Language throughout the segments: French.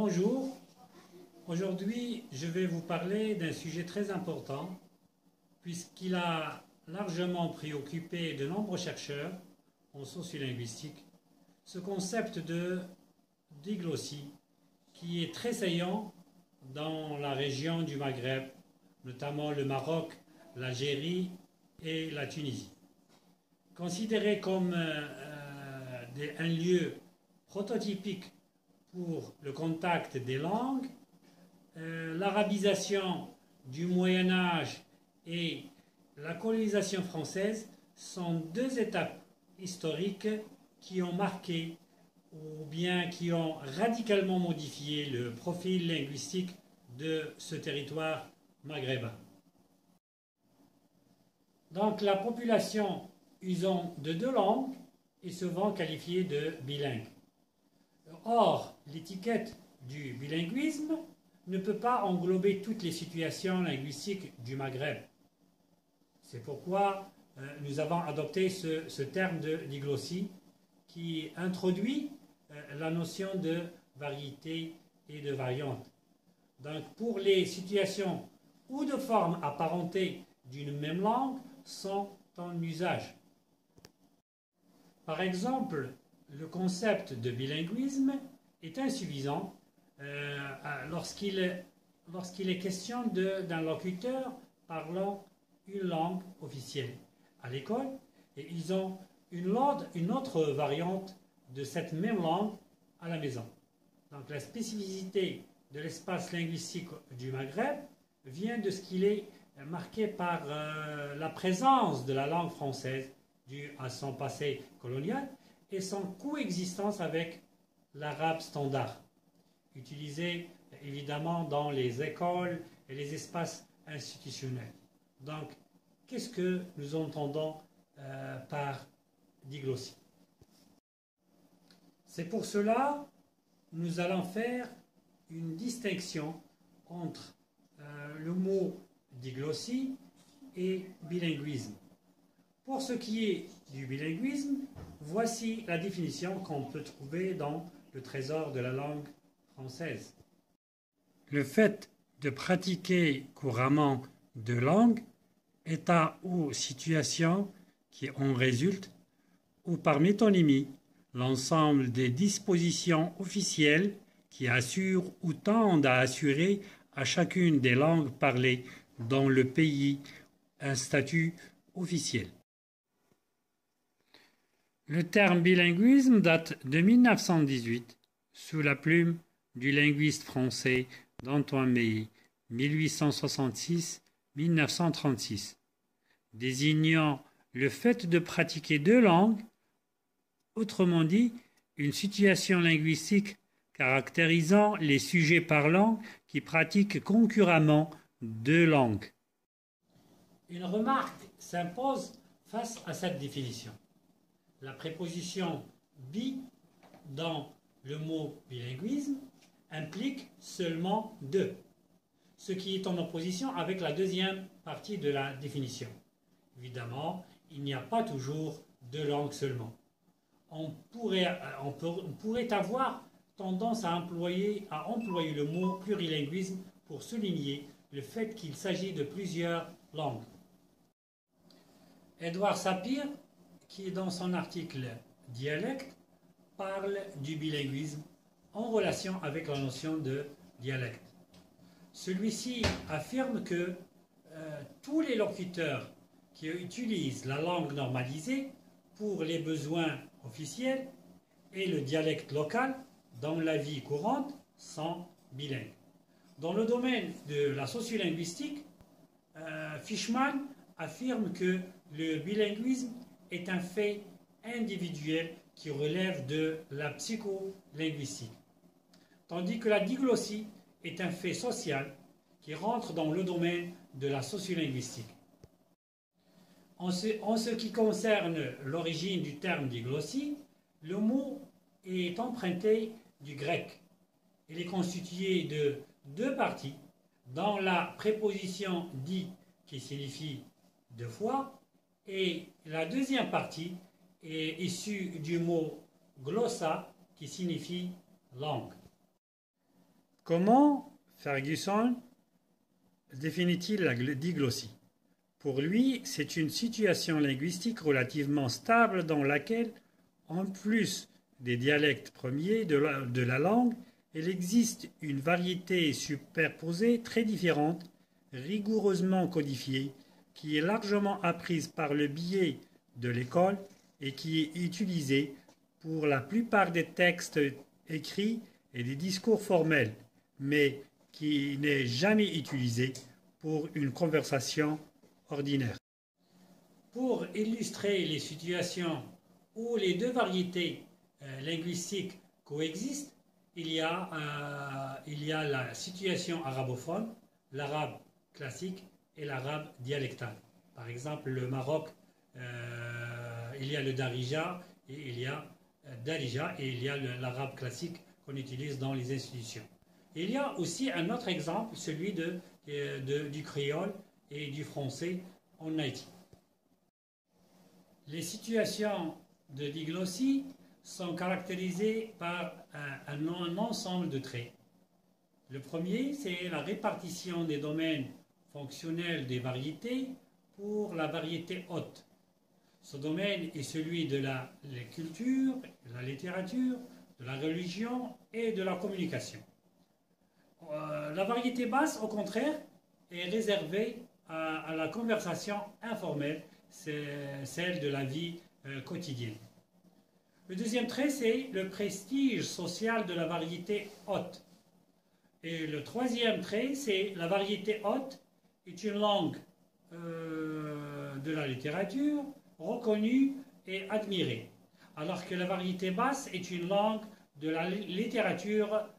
Bonjour, aujourd'hui je vais vous parler d'un sujet très important puisqu'il a largement préoccupé de nombreux chercheurs en sociolinguistique, ce concept de diglossie qui est très saillant dans la région du Maghreb, notamment le Maroc, l'Algérie et la Tunisie. Considéré comme un lieu prototypique pour le contact des langues, l'arabisation du Moyen Âge et la colonisation française sont deux étapes historiques qui ont marqué ou bien qui ont radicalement modifié le profil linguistique de ce territoire maghrébin. Donc la population usant de deux langues est souvent qualifiée de bilingue. Or, l'étiquette du bilinguisme ne peut pas englober toutes les situations linguistiques du Maghreb. C'est pourquoi nous avons adopté ce terme de diglossie qui introduit la notion de variété et de variante. Donc, pour les situations ou de formes apparentées d'une même langue sont en usage. Par exemple, le concept de bilinguisme est insuffisant lorsqu'il est question d'un locuteur parlant une langue officielle à l'école et ils ont une autre variante de cette même langue à la maison. Donc la spécificité de l'espace linguistique du Maghreb vient de ce qu'il est marqué par la présence de la langue française due à son passé colonial et son coexistence avec l'arabe standard, utilisé évidemment dans les écoles et les espaces institutionnels. Donc, qu'est-ce que nous entendons par diglossie? C'est pour cela que nous allons faire une distinction entre le mot diglossie et bilinguisme. Pour ce qui est du bilinguisme, voici la définition qu'on peut trouver dans le trésor de la langue française. Le fait de pratiquer couramment deux langues, état ou situation qui en résulte, ou par métonymie, l'ensemble des dispositions officielles qui assurent ou tendent à assurer à chacune des langues parlées dans le pays un statut officiel. Le terme bilinguisme date de 1918, sous la plume du linguiste français d'Antoine Meillet, 1866-1936, désignant le fait de pratiquer deux langues, autrement dit, une situation linguistique caractérisant les sujets parlants qui pratiquent concurremment deux langues. Une remarque s'impose face à cette définition. La préposition bi dans le mot bilinguisme implique seulement deux, ce qui est en opposition avec la deuxième partie de la définition. Évidemment, il n'y a pas toujours deux langues seulement. On pourrait avoir tendance à employer le mot plurilinguisme pour souligner le fait qu'il s'agit de plusieurs langues. Édouard Sapir, qui dans son article Dialecte parle du bilinguisme en relation avec la notion de dialecte. Celui-ci affirme que tous les locuteurs qui utilisent la langue normalisée pour les besoins officiels et le dialecte local dans la vie courante sont bilingues. Dans le domaine de la sociolinguistique, Fishman affirme que le bilinguisme est un fait individuel qui relève de la psycholinguistique, tandis que la diglossie est un fait social qui rentre dans le domaine de la sociolinguistique. En ce qui concerne l'origine du terme diglossie, le mot est emprunté du grec. Il est constitué de deux parties, dans la préposition di qui signifie deux fois, et la deuxième partie est issue du mot glossa qui signifie langue. Comment Ferguson définit-il la diglossie? Pour lui, c'est une situation linguistique relativement stable dans laquelle, en plus des dialectes premiers de la langue, il existe une variété superposée très différente, rigoureusement codifiée, qui est largement apprise par le biais de l'école et qui est utilisée pour la plupart des textes écrits et des discours formels, mais qui n'est jamais utilisée pour une conversation ordinaire. Pour illustrer les situations où les deux variétés linguistiques coexistent, il y a la situation arabophone, l'arabe classique et l'arabe dialectal. Par exemple, le Maroc, il y a le darija et il y a l'arabe classique qu'on utilise dans les institutions. Il y a aussi un autre exemple, celui du créole et du français en Haïti. Les situations de diglossie sont caractérisées par un ensemble de traits. Le premier, c'est la répartition des domaines fonctionnels des variétés pour la variété haute. Ce domaine est celui de la culture, de la littérature, de la religion et de la communication. La variété basse, au contraire, est réservée à la conversation informelle, c'est celle de la vie quotidienne. Le deuxième trait, c'est le prestige social de la variété haute. Et le troisième trait, c'est la variété haute est une langue de la littérature reconnue et admirée, alors que la variété basse est une langue de la littérature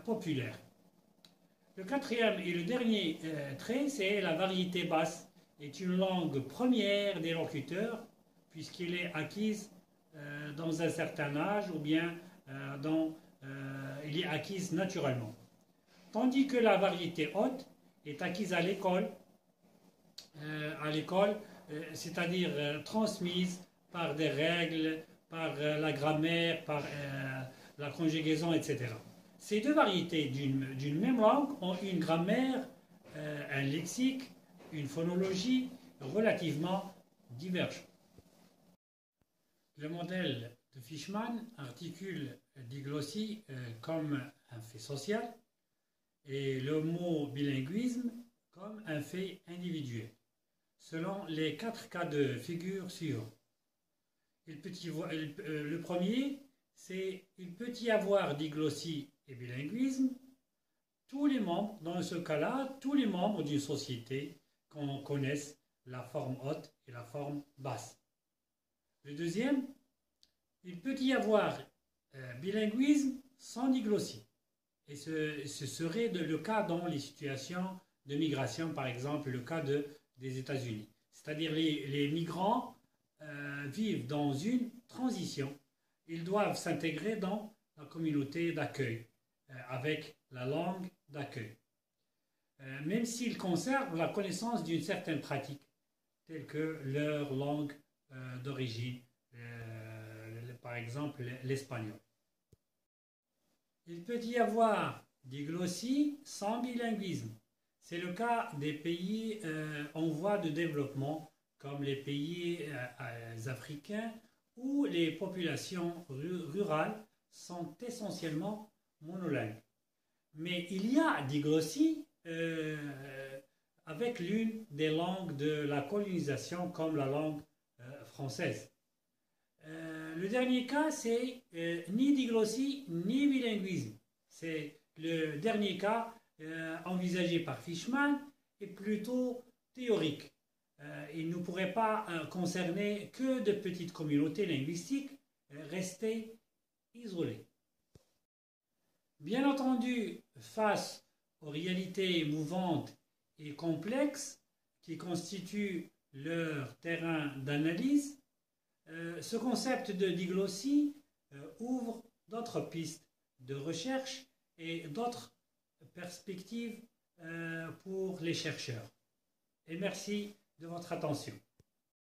populaire. Le quatrième et le dernier trait, c'est la variété basse est une langue première des locuteurs, puisqu'elle est acquise dans un certain âge ou bien elle est acquise naturellement. Tandis que la variété haute est acquise à l'école, c'est-à-dire transmise par des règles, par la grammaire, par la conjugaison, etc. Ces deux variétés d'une même langue ont une grammaire, un lexique, une phonologie relativement divergents. Le modèle de Fishman articule diglossie comme un fait social et le mot bilinguisme comme un fait individuel, selon les 4 cas de figure suivants. Le premier, c'est il peut y avoir diglossie et bilinguisme. Tous les membres, dans ce cas-là, tous les membres d'une société connaissent la forme haute et la forme basse. Le deuxième, il peut y avoir bilinguisme sans diglossie. Et ce serait le cas dans les situations de migration, par exemple le cas des États-Unis. C'est-à-dire les migrants vivent dans une transition. Ils doivent s'intégrer dans la communauté d'accueil avec la langue d'accueil. Même s'ils conservent la connaissance d'une certaine pratique, telle que leur langue d'origine, par exemple l'espagnol. Il peut y avoir diglossie sans bilinguisme. C'est le cas des pays en voie de développement, comme les pays africains, où les populations rurales sont essentiellement monolingues. Mais il y a diglossie avec l'une des langues de la colonisation, comme la langue française. Le dernier cas, c'est ni diglossie ni bilinguisme. C'est le dernier cas envisagé par Fishman est plutôt théorique. Il ne pourrait pas concerner que de petites communautés linguistiques restées isolées. Bien entendu, face aux réalités mouvantes et complexes qui constituent leur terrain d'analyse, ce concept de diglossie ouvre d'autres pistes de recherche et d'autres perspectives pour les chercheurs. Et merci de votre attention.